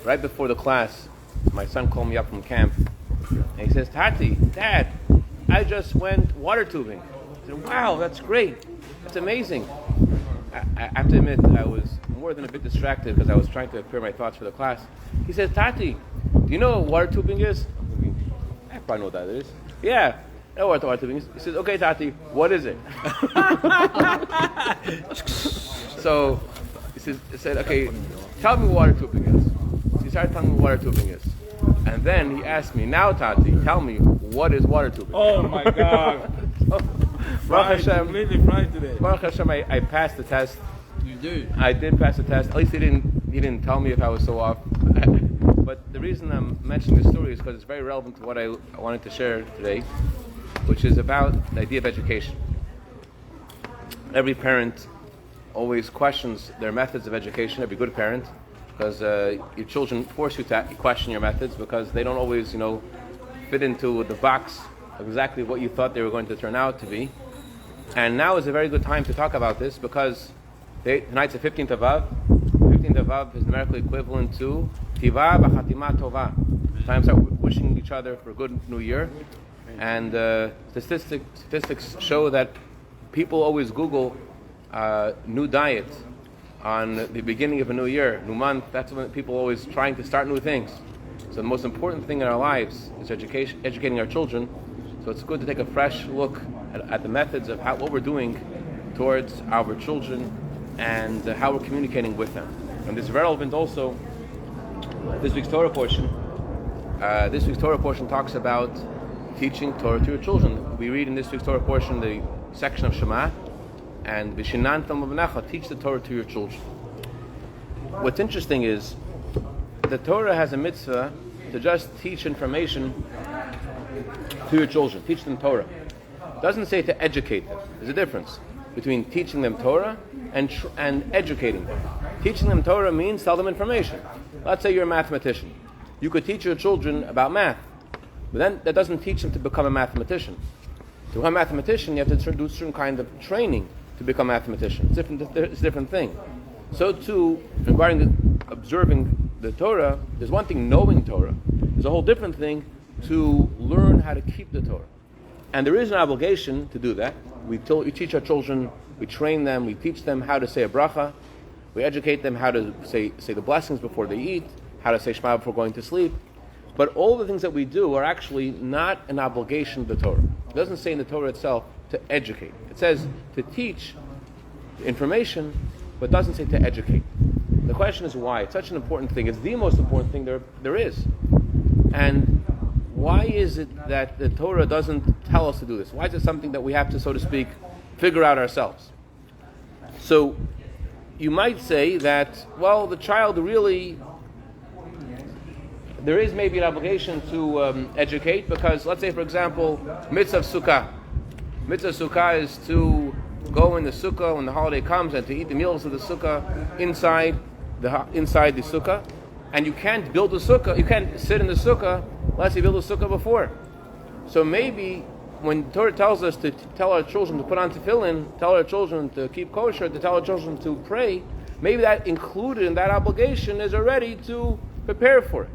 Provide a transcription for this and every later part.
right before the class, my son called me up from camp, and he says, Tati, Dad, I just went water tubing. I said, wow, that's great. That's amazing. I have to admit, I was more than a bit distracted because I was trying to prepare my thoughts for the class. He says, Tati, do you know what water tubing is? I probably know what that is. Yeah, I know what water tubing is. He says, okay, Tati, what is it? So he said, okay, tell me what water tubing is. So he started telling me what water tubing is. And then he asked me, now Tati, tell me, what is water tubing? Oh my God. Baruch Hashem, completely fried today. Baruch Hashem, I passed the test. You did. I did pass the test. At least he didn't tell me if I was so off. But the reason I'm mentioning this story is because it's very relevant to what I wanted to share today, which is about the idea of education. Every parent always questions their methods of education, every good parent, because your children force you to question your methods because they don't always, fit into the box of exactly what you thought they were going to turn out to be. And now is a very good time to talk about this because tonight's the 15th of Av. 15th of Av is numerically equivalent to Tiva B'Chatima Tova. Time to start wishing each other for a good new year. And statistics show that people always Google new diet on the beginning of a new year, new month. That's when people are always trying to start new things. So the most important thing in our lives is educating our children. So it's good to take a fresh look at the methods of what we're doing towards our children and how we're communicating with them. And this is relevant also. This week's Torah portion talks about teaching Torah to your children. We read in this week's Torah portion the section of Shema, and V'shinantam v'necha, teach the Torah to your children. What's interesting is the Torah has a mitzvah to just teach information to your children, teach them Torah. It doesn't say to educate them. There's a difference between teaching them Torah and educating them. Teaching them Torah means tell them information. Let's say you're a mathematician. You could teach your children about math, but then that doesn't teach them to become a mathematician. To become a mathematician, you have to do certain kind of training to become a mathematician. It's a different thing. So too, regarding observing the Torah, there's one thing knowing Torah. There's a whole different thing to learn how to keep the Torah. And there is an obligation to do that. We teach our children, we train them, we teach them how to say a bracha, we educate them how to say the blessings before they eat, how to say Shema before going to sleep. But all the things that we do are actually not an obligation of the Torah. It doesn't say in the Torah itself to educate. It says to teach information, but it doesn't say to educate. The question is why. It's such an important thing. It's the most important thing there is. And why is it that the Torah doesn't tell us to do this? Why is it something that we have to, so to speak, figure out ourselves? So you might say that, well, the child really, there is maybe an obligation to educate because, let's say, for example, mitzvah sukkah. Mitzvah sukkah is to go in the sukkah when the holiday comes and to eat the meals of the sukkah inside the sukkah. And you can't build a sukkah, you can't sit in the sukkah unless you build a sukkah before. So maybe when the Torah tells us to tell our children to put on tefillin, tell our children to keep kosher, to tell our children to pray, maybe that included in that obligation is already to prepare for it.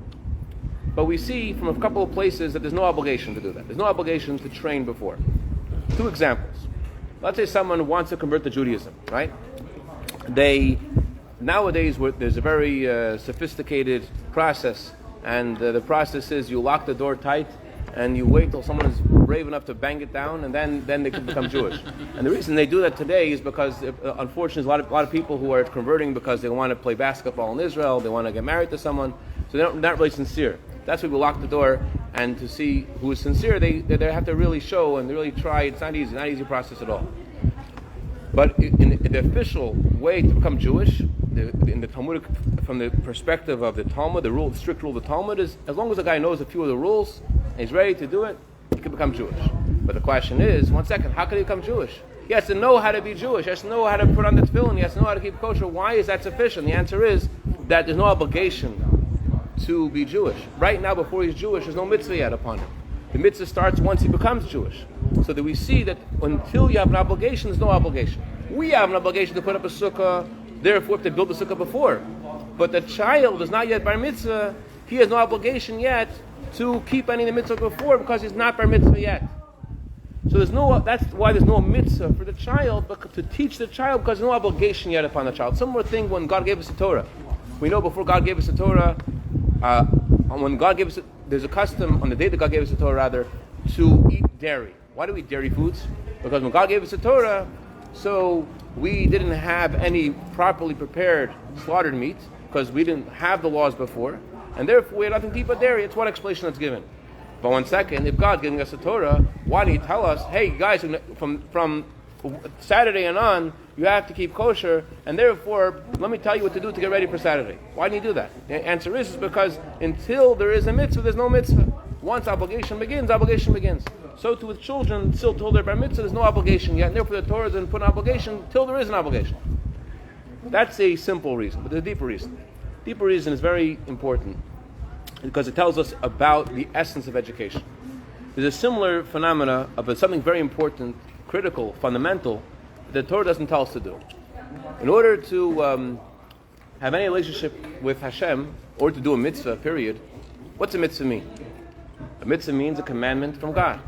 But we see from a couple of places that there's no obligation to do that. There's no obligation to train before. Two examples. Let's say someone wants to convert to Judaism, right? Nowadays, there's a very sophisticated process, and the process is you lock the door tight, and you wait till someone is brave enough to bang it down, and then they can become Jewish. And the reason they do that today is because, unfortunately, there's a lot of people who are converting because they want to play basketball in Israel, they want to get married to someone, so they're not really sincere. That's why we lock the door, and to see who is sincere, they have to really show and really try. It's not easy, not an easy process at all. But in the official way to become Jewish, in the Talmudic, from the perspective of the Talmud, the strict rule of the Talmud is, as long as the guy knows a few of the rules and he's ready to do it, he can become Jewish. But the question is, one second, how can he become Jewish? He has to know how to be Jewish. He has to know how to put on the tefillin. He has to know how to keep kosher. Why is that sufficient? The answer is that there's no obligation to be Jewish. Right now, before he's Jewish, there's no mitzvah yet upon him. The mitzvah starts once he becomes Jewish. So that we see that until you have an obligation, there's no obligation. We have an obligation to put up a sukkah, Therefore, if they build the sukkah before. But the child is not yet bar mitzvah, he has no obligation yet to keep any of the mitzvah before because he's not bar mitzvah yet. So that's why there's no mitzvah for the child, but to teach the child because there's no obligation yet upon the child. Similar thing when God gave us the Torah. We know before God gave us the Torah, when God gave us, there's a custom on the day that God gave us the Torah, rather, to eat dairy. Why do we eat dairy foods? Because when God gave us the Torah, so we didn't have any properly prepared slaughtered meat because we didn't have the laws before, and therefore we had nothing to eat but dairy. It's one explanation that's given. But one second, if God's giving us the Torah, why do you tell us, hey guys, from Saturday and on, you have to keep kosher, and therefore, let me tell you what to do to get ready for Saturday. Why do you do that? The answer is because until there is a mitzvah, there's no mitzvah. Once obligation begins, obligation begins. So too with children, still till they're bar mitzvah, there's no obligation yet, and therefore the Torah doesn't put an obligation till there is an obligation. That's a simple reason, but there's a deeper reason. Deeper reason is very important because it tells us about the essence of education. There's a similar phenomena of something very important, critical, fundamental, that the Torah doesn't tell us to do. In order to have any relationship with Hashem, or to do a mitzvah, period, what's a mitzvah mean? A mitzvah means a commandment from God.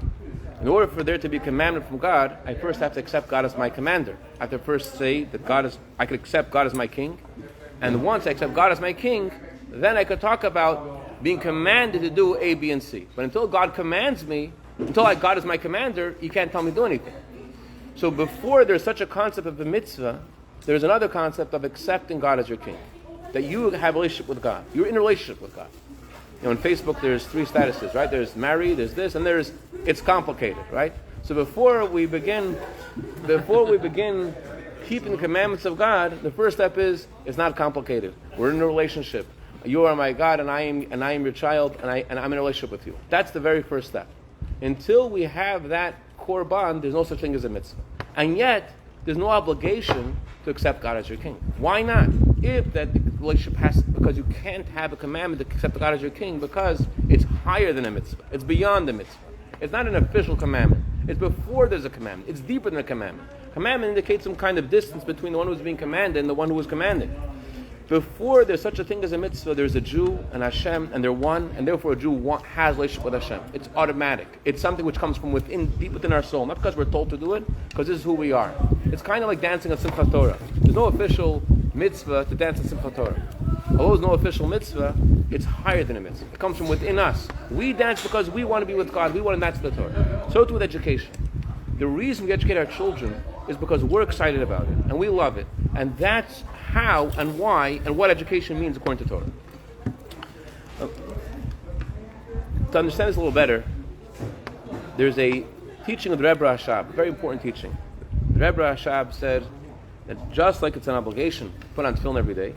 In order for there to be a commandment from God, I first have to accept God as my commander. I have to first say that I could accept God as my king, and once I accept God as my king, then I could talk about being commanded to do A, B, and C. But until God commands me, God is my commander, He can't tell me to do anything. So before there's such a concept of a mitzvah, there's another concept of accepting God as your king. That you have a relationship with God. You're in a relationship with God. You know, on Facebook there's 3 statuses, right? There's married, there's this, and it's complicated, right? So before we begin keeping the commandments of God, the first step is it's not complicated. We're in a relationship. You are my God, and I am your child, and I'm in a relationship with you. That's the very first step. Until we have that core bond, there's no such thing as a mitzvah. And yet, there's no obligation to accept God as your king. Why not? If that relationship because you can't have a commandment to accept God as your king because it's higher than a mitzvah. It's beyond the mitzvah. It's not an official commandment. It's before there's a commandment. It's deeper than a commandment. Commandment indicates some kind of distance between the one who's being commanded and the one who was commanded. Before there's such a thing as a mitzvah, there's a Jew and Hashem, and they're one, and therefore a Jew has a relationship with Hashem. It's automatic. It's something which comes from within, deep within our soul, not because we're told to do it, because this is who we are. It's kind of like dancing at Simchat Torah. There's no official mitzvah to dance at Simchat Torah. Although there's no official mitzvah, it's higher than a mitzvah. It comes from within us. We dance because we want to be with God. We want to dance the Torah. So too with education. The reason we educate our children is because we're excited about it, and we love it. And that's how and why and what education means according to Torah. To understand this a little better, there's a teaching of the Rebbe Rashab, a very important teaching. The Rebbe Rashab said that just like it's an obligation to put on tefillin every day,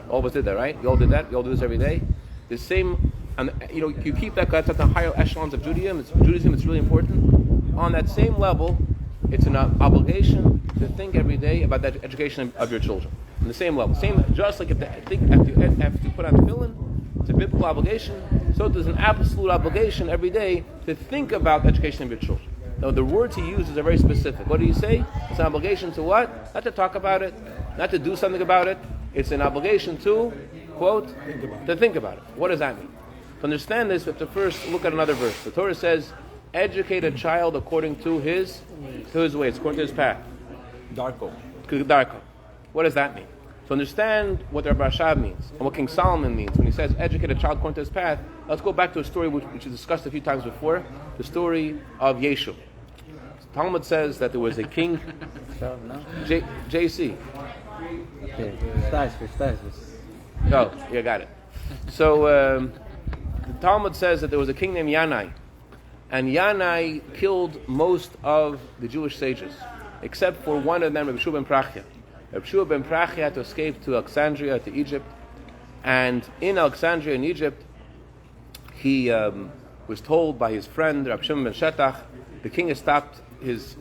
all of us did that, right? You all did that? You all do this every day? The same, and you keep that, that's at the higher echelons of Judaism, it's really important. On that same level, it's an obligation to think every day about the education of your children. On the same level. Just like if you put on tefillin, it's a biblical obligation, so there's an absolute obligation every day to think about the education of your children. Now the words he uses are very specific. What do you say? It's an obligation to what? Not to talk about it, not to do something about it. It's an obligation to, quote, think about it. What does that mean? To understand this, we have to first look at another verse. The Torah says, educate a child according to his ways, according to his path. Darko. What does that mean? To understand what Rabbi Rashab means and what King Solomon means when he says educate a child according to his path, let's go back to a story which is discussed a few times before, the story of Yeshu. Talmud says that there was a king, JC. Oh, yeah, got it. So the Talmud says that there was a king named Yanai, and Yanai killed most of the Jewish sages, except for one of them, Rabbi Shua ben Prachia. Rabbi Shua ben Prachia had to escape to Alexandria, to Egypt, and in Alexandria, in Egypt, he was told by his friend, Rabbi Shimon ben Shetach, the king has stopped his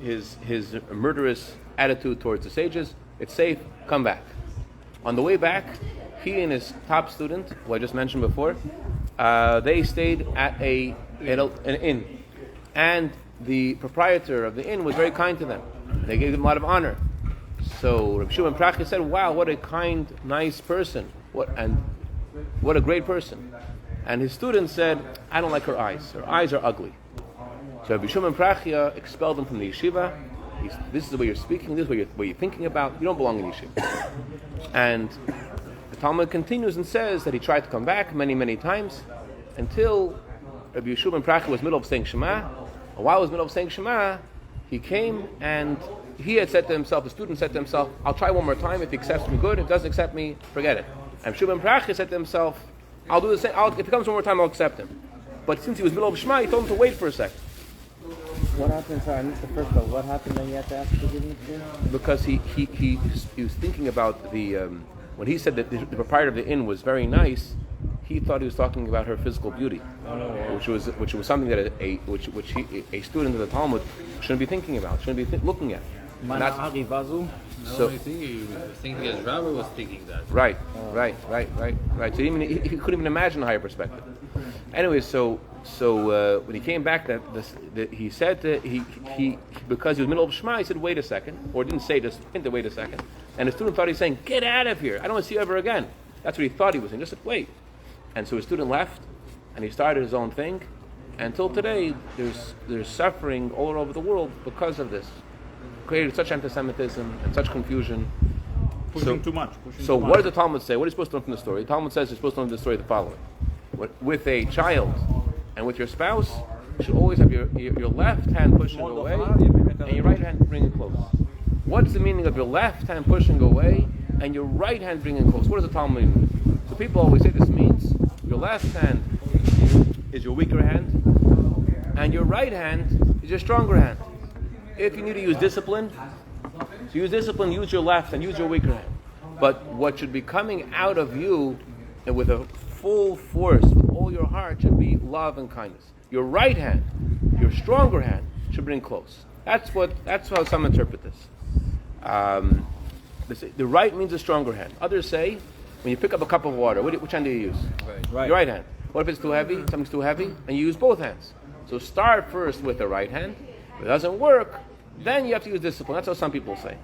murderous attitude towards the sages. It's safe, come back. On the way back, he and his top student, who I just mentioned before, they stayed at an inn. And the proprietor of the inn was very kind to them. They gave them a lot of honor. So Rabbi Shimon Prachya said, wow, what a kind, nice person. What a great person. And his student said, I don't like her eyes. Her eyes are ugly. So Rabbi Shimon Prachya expelled him from the yeshiva. This is the way you're speaking, this is what you're thinking about. You don't belong in yeshiva. And the Talmud continues and says that he tried to come back many, many times until Rabbi Shimon Prachya was middle of saying Shema. And while he was middle of saying Shema, he came and he had said to himself, the student said to himself, I'll try one more time. If he accepts me, good. If he doesn't accept me, forget it. And Shimon Prachya said to himself, I'll do the same. If he comes one more time, I'll accept him. But since he was middle of Shema, he told him to wait for a second. What happened? Sorry, I missed the first part. What happened that you had to ask forgiveness for? Because he was thinking about the when he said that the proprietor of the inn was very nice, he thought he was talking about her physical beauty, which was something that a student of the Talmud shouldn't be thinking about, shouldn't be looking at. So I think he was thinking as Rabbi was thinking that. Right. So he couldn't even imagine a higher perspective. Anyway, so when he came back, that he said that he because he was middle of Shema, he said, wait a second, or didn't say, just hinted, wait a second. And the student thought he was saying, get out of here, I don't want to see you ever again. That's what he thought he was saying, just said, wait. And so his student left, and he started his own thing. Until today, there's suffering all over the world because of this. Created such anti-Semitism and such confusion. Pushing too much. So what does the Talmud say? What are you supposed to learn from the story? The Talmud says you're supposed to learn the story the following. With a child and with your spouse, you should always have your left hand pushing away and your right hand bringing close. What's the meaning of your left hand pushing away and your right hand bringing close? What does the Talmud mean? So people always say this means your left hand is your weaker hand and your right hand is your stronger hand. If you need to use discipline, use your left and use your weaker hand. But what should be coming out of you and with a full force, with all your heart, should be love and kindness. Your right hand, your stronger hand, should bring close. That's how some interpret this. The right means a stronger hand. Others say, when you pick up a cup of water, which hand do you use? Right. Your right hand. What if it's too heavy? Something's too heavy, and you use both hands. So start first with the right hand. If it doesn't work, then you have to use discipline. That's what some people say.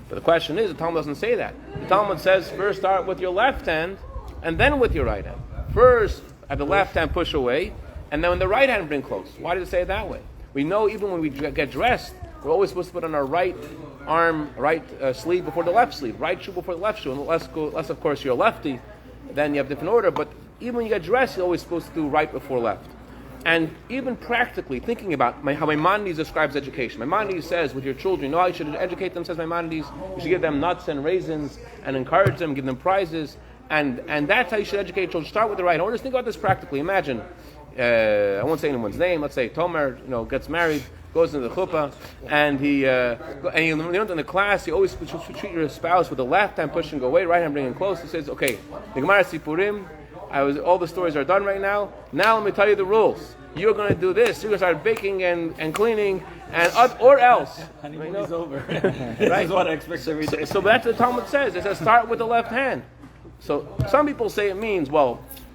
But the question is, the Talmud doesn't say that. The Talmud says first start with your left hand, and then with your right hand. First, have the left hand push away, and then the right hand bring close. Why did it say it that way? We know even when we get dressed, we're always supposed to put on our right arm, right sleeve before the left sleeve, right shoe before the left shoe. Unless of course you're a lefty, then you have a different order. But even when you get dressed, you're always supposed to do right before left. And even practically thinking about how Maimonides describes education. Maimonides says with your children, you know how you should educate them, says Maimonides. You should give them nuts and raisins and encourage them, give them prizes. And that's how you should educate children. Start with the right. I want to think about this practically. Imagine, I won't say anyone's name. Let's say Tame, gets married, goes into the chuppah, and he learned in the class. He always should treat your spouse with the left hand pushing away, right hand bringing close. He says, "Okay, the Gemara Sipurim. All the stories are done right now. Now let me tell you the rules. You're going to do this. You're going to start baking and cleaning, or else. Honeymoon is over. Right? This is what I expect every day. So that's what the Talmud says. It says start with the left hand. So some people say it means,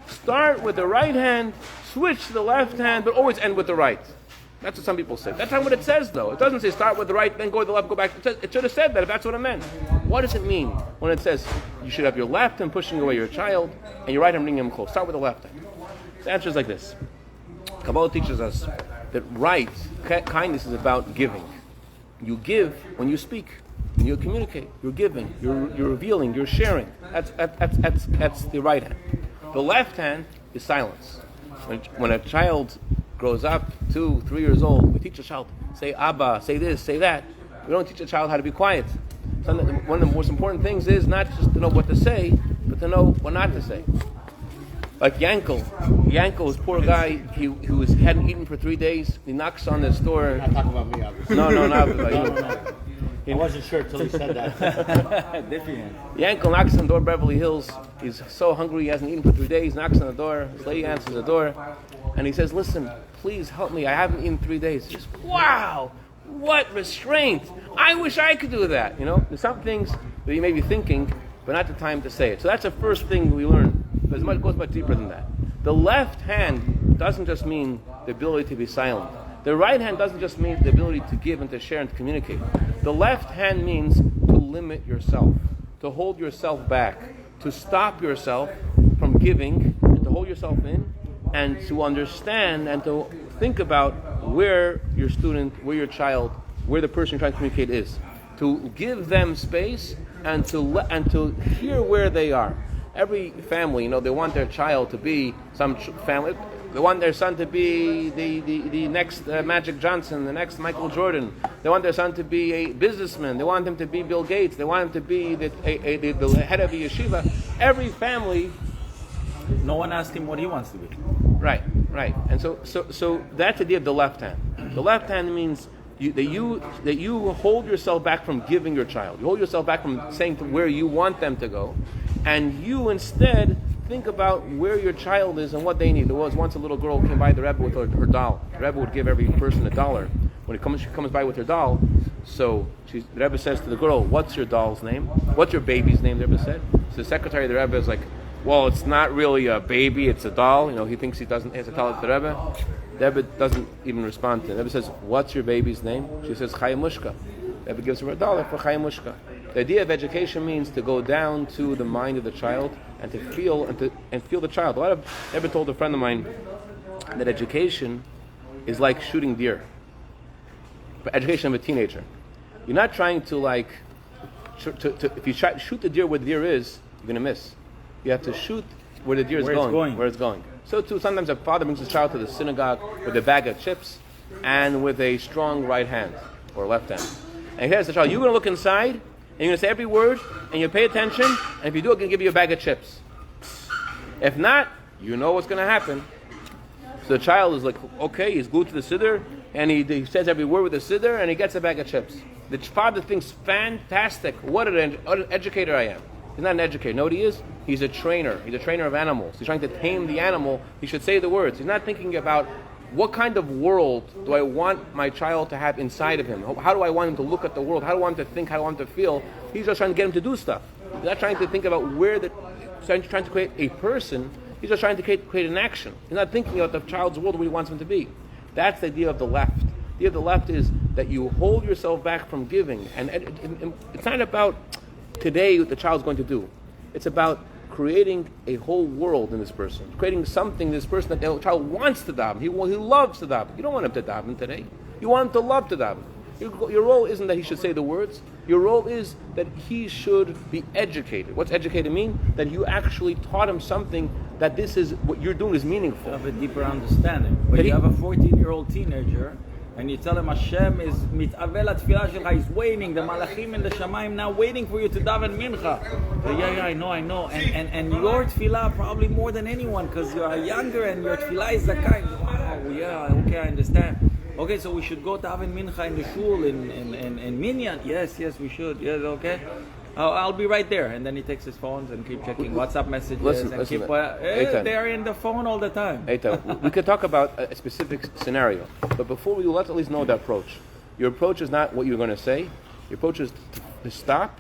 start with the right hand, switch to the left hand, but always end with the right. That's what some people say. That's not what it says, though. It doesn't say start with the right, then go with the left, go back. It should have said that if that's what it meant. What does it mean when it says you should have your left hand pushing away your child and your right hand bringing him close? Start with the left hand. The answer is like this. Kabbalah teaches us that kindness is about giving. You give when you speak, when you communicate. You're giving, you're revealing, you're sharing. That's the right hand. The left hand is silence. When a child grows up, 2, 3 years old, we teach a child, say Abba, say this, say that. We don't teach a child how to be quiet. One of the most important things is not just to know what to say, but to know what not to say. Like Yankel, this poor guy, he hadn't eaten for 3 days. He knocks on his door. You're not talking about me, obviously. No, not about you. I wasn't sure until he said that. Yankel knocks on the door, Beverly Hills. He's so hungry, he hasn't eaten for 3 days. Knocks on the door. This lady answers the door, and he says, "Listen, please help me. I haven't eaten 3 days." He says, "Wow, what restraint! I wish I could do that." There's some things that you may be thinking, but not the time to say it. So that's the first thing we learn. But it goes much deeper than that. The left hand doesn't just mean the ability to be silent. The right hand doesn't just mean the ability to give and to share and to communicate. The left hand means to limit yourself, to hold yourself back, to stop yourself from giving, and to hold yourself in, and to understand and to think about where your student, where your child, where the person you're trying to communicate is. To give them space and to hear where they are. Every family, they want their child to be some family. They want their son to be the next Magic Johnson, the next Michael Jordan. They want their son to be a businessman. They want him to be Bill Gates. They want him to be the head of a yeshiva. Every family. No one asked him what he wants to be. Right. And so that's the idea of the left hand. The left hand means that you hold yourself back from giving your child. You hold yourself back from saying to where you want them to go, and you instead think about where your child is and what they need. There was once a little girl who came by the Rebbe with her doll. The Rebbe would give every person $1 when she comes by with her doll. So the Rebbe says to the girl, "What's your doll's name? What's your baby's name?" The Rebbe said. So the secretary of the Rebbe is like, "Well, it's not really a baby; it's a doll." He thinks he has to tell it to the Rebbe. The Rebbe doesn't even respond to it. The Rebbe says, "What's your baby's name?" She says, "Chayamushka." The Rebbe gives her $1 for Chayamushka. The idea of education means to go down to the mind of the child and to feel the child. The Rebbe told a friend of mine that education is like shooting deer. Education of a teenager. You're not trying to if you try to shoot the deer where the deer is, you're going to miss. You have to shoot where the deer is going. Where it's going. So too, sometimes a father brings his child to the synagogue with a bag of chips and with a strong right hand or left hand. And he says to the child, "You're going to look inside, and you're going to say every word, and you pay attention, and if you do, I'm going to give you a bag of chips. If not, you know what's going to happen." So the child is like, okay, he's glued to the siddur, and he says every word with the siddur, and he gets a bag of chips. The father thinks, fantastic, what an educator I am. He's not an educator. You know what he is? He's a trainer. He's a trainer of animals. He's trying to tame the animal. He should say the words. He's not thinking about what kind of world do I want my child to have inside of him? How do I want him to look at the world? How do I want him to think? How do I want him to feel? He's just trying to get him to do stuff. He's not trying to think about trying to create a person. He's just trying to create an action. He's not thinking about the child's world where he wants him to be. That's the idea of the left. The idea of the left is that you hold yourself back from giving. And it's not about today what the child's going to do. It's about creating a whole world in this person. Creating something in this person that the child wants to daven. He loves to daven. You don't want him to daven today. You want him to love to daven. Your role isn't that he should say the words. Your role is that he should be educated. What's educated mean? That you actually taught him something that this is, what you're doing is meaningful. Have a deeper understanding. But you have a 14-year-old teenager, and you tell him Hashem is mit'avel atfilah shelcha. He's waiting. The malachim in the shamayim now waiting for you to daven mincha. Yeah, I know. And your tefillah probably more than anyone because you are younger and your tefillah is zakai. Wow, yeah, okay, I understand. Okay, so we should go to daven mincha in the shul in Minyan. Yes, we should. Yes, okay. I'll be right there. And then he takes his phones and keep checking WhatsApp messages. They're in the phone all the time. Eitan, we could talk about a specific scenario, but before we let's at least know the approach. Your approach is not what you're going to say. Your approach is to stop.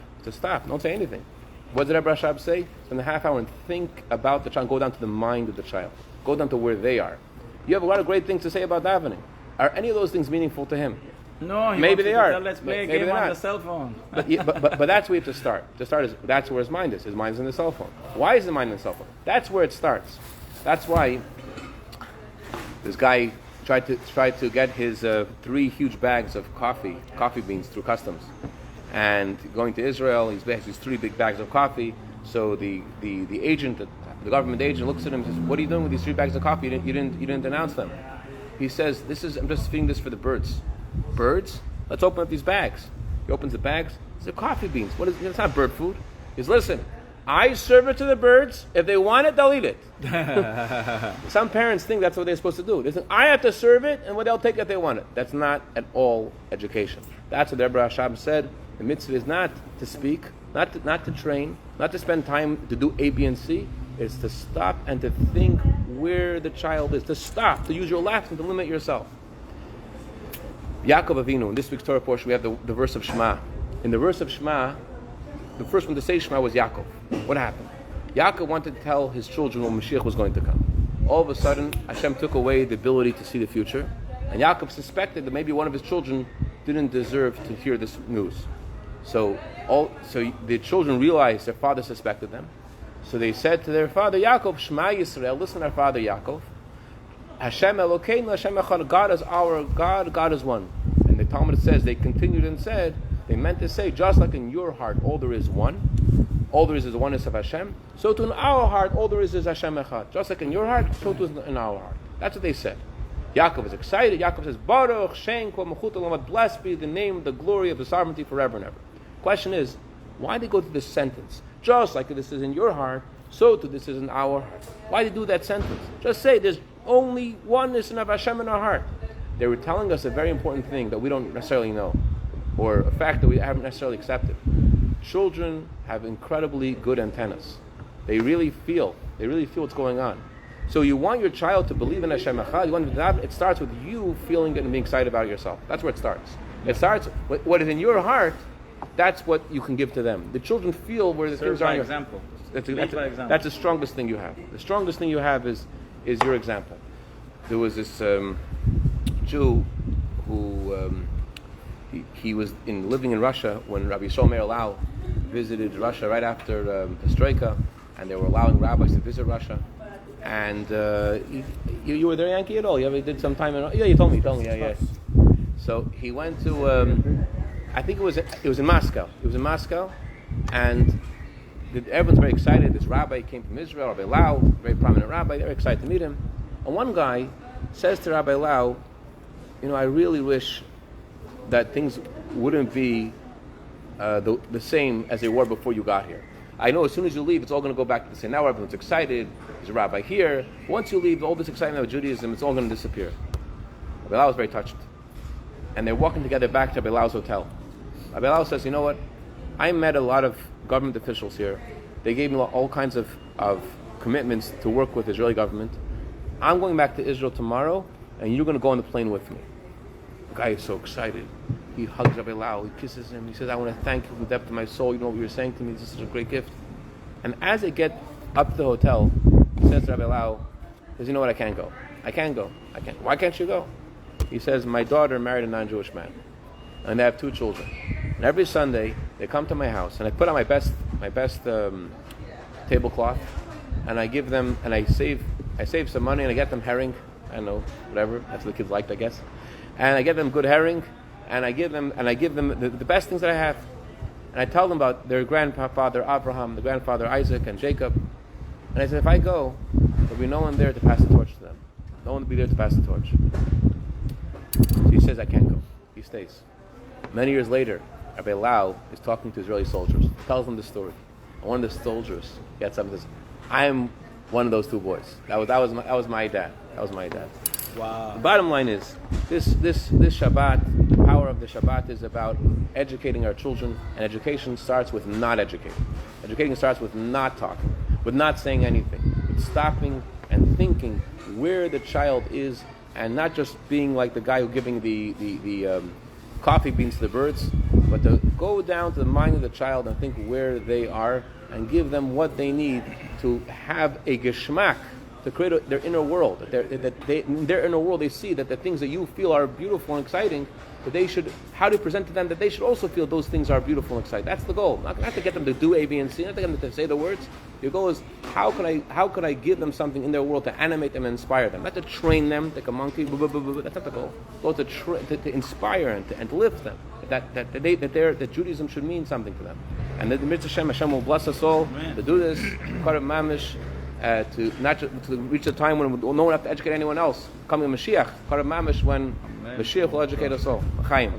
Don't say anything. What did Rabbi Rashab say? Spend a half hour and think about the child. Go down to the mind of the child. Go down to where they are. You have a lot of great things to say about davening. Are any of those things meaningful to him? No, maybe they are. Let's play a game on the cell phone. But that's where you have to start. To start is that's where his mind is. His mind is in the cell phone. Why is his mind in the cell phone? That's where it starts. That's why this guy tried to get his 3 huge bags of coffee beans through customs, and going to Israel, he has these 3 big bags of coffee. So the agent, the government agent, looks at him and says, "What are you doing with these 3 bags of coffee? You didn't announce them." He says, "I'm just feeding this for the birds." Birds? Let's open up these bags. He opens the bags. These are coffee beans. It's not bird food. He says, "Listen, I serve it to the birds. If they want it, they'll eat it." Some parents think that's what they're supposed to do. They think, I have to serve it, and they'll take it if they want it. That's not at all education. That's what Rabbi Rashab said. The mitzvah is not to speak, not to train, not to spend time to do A, B, and C. It's to stop and to think where the child is. To stop, to use your laughs and to limit yourself. Yaakov Avinu, in this week's Torah portion, we have the verse of Shema. In the verse of Shema, the first one to say Shema was Yaakov. What happened? Yaakov wanted to tell his children when Mashiach was going to come. All of a sudden, Hashem took away the ability to see the future, and Yaakov suspected that maybe one of his children didn't deserve to hear this news. So the children realized their father suspected them. So they said to their father Yaakov, Shema Yisrael, listen to our father Yaakov. Hashem Elokeinu, Hashem Echad, God is our God, God is one. And the Talmud says, they continued and said, they meant to say, just like in your heart all there is one, all there is the oneness of Hashem, so too in our heart all there is Hashem Echad. Just like in your heart, so too in our heart. That's what they said. Yaakov is excited. Yaakov says, Baruch Shem Kol Malchut Olam, blessed be the name, the glory of the sovereignty forever and ever. Question is, why they go to this sentence? Just like this is in your heart, so too this is in our heart. Why they do that sentence? Just say there's only oneness of Hashem in our heart. They were telling us a very important thing that we don't necessarily know, or a fact that we haven't necessarily accepted. Children have incredibly good antennas. They really feel what's going on. So you want your child to believe in Hashem Echad. You want it starts with you feeling it and being excited about yourself. That's where it starts. It starts with what is in your heart. That's what you can give to them. The children feel where the things are. By example. That's the strongest thing you have. The strongest thing you have is your example. There was this Jew who he was living in Russia when Rabbi Shlomo Lau visited Russia right after Perestroika, and they were allowing rabbis to visit Russia. And you were there, Yankee, at all? You ever did some time in? Yeah, you told me. Yeah. So he went to. I think it was in Moscow. It was in Moscow, and everyone's very excited. This rabbi came from Israel, Rabbi Lau, very prominent rabbi. They're excited to meet him. And one guy says to Rabbi Lau, I really wish that things wouldn't be the same as they were before you got here. I know as soon as you leave, it's all going to go back to the same. Now everyone's excited. There's a rabbi here. Once you leave, all this excitement of Judaism, it's all going to disappear. Rabbi Lau was very touched. And they're walking together back to Rabbi Lau's hotel. Rabbi Lau says, you know what? I met a lot of government officials here. They gave me all kinds of commitments to work with the Israeli government. I'm going back to Israel tomorrow, and you're going to go on the plane with me. The guy is so excited. He hugs Rabbi Lau. He kisses him. He says, I want to thank you from the depth of my soul. You know what you were saying to me. This is such a great gift. And as they get up to the hotel, he says to Rabbi Lau, he says, you know what? I can't go. I can't go. Why can't you go? He says, my daughter married a non-Jewish man, and they have 2 children. And every Sunday, they come to my house, and I put on my best tablecloth, and I give them, and I save some money, and I get them herring. I don't know, whatever. That's what the kids liked, I guess. And I get them good herring, and I give them the best things that I have. And I tell them about their grandfather Abraham, the grandfather Isaac, and Jacob. And I said, if I go, there'll be no one there to pass the torch to them. No one will be there to pass the torch. So he says, I can't go. He stays. Many years later, Rabbi Lau is talking to Israeli soldiers. Tells them the story. And one of the soldiers gets up and says, I am one of those 2 boys. That was my dad. That was my dad. Wow. The bottom line is, this Shabbat, the power of the Shabbat is about educating our children, and education starts with not educating. Educating starts with not talking, with not saying anything, with stopping and thinking where the child is, and not just being like the guy who giving the coffee beans to the birds, but to go down to the mind of the child and think where they are and give them what they need to have a geschmack, to create their inner world. In their inner world, they see that the things that you feel are beautiful and exciting, that they should, how to present to them that they should also feel those things are beautiful and exciting. That's the goal. Not to get them to do A, B, and C, not to get them to say the words. Your goal is, how could I give them something in their world to animate them and inspire them? Not to train them like a monkey. That's not the goal. The goal is to inspire and to lift them. That Judaism should mean something to them. And that the Mitzvah Hashem will bless us all to do this. Karav Mamish. To reach a time when no one will have to educate anyone else. Coming Mashiach, Karav Mamish, when Mashiach will educate us all. Chaim.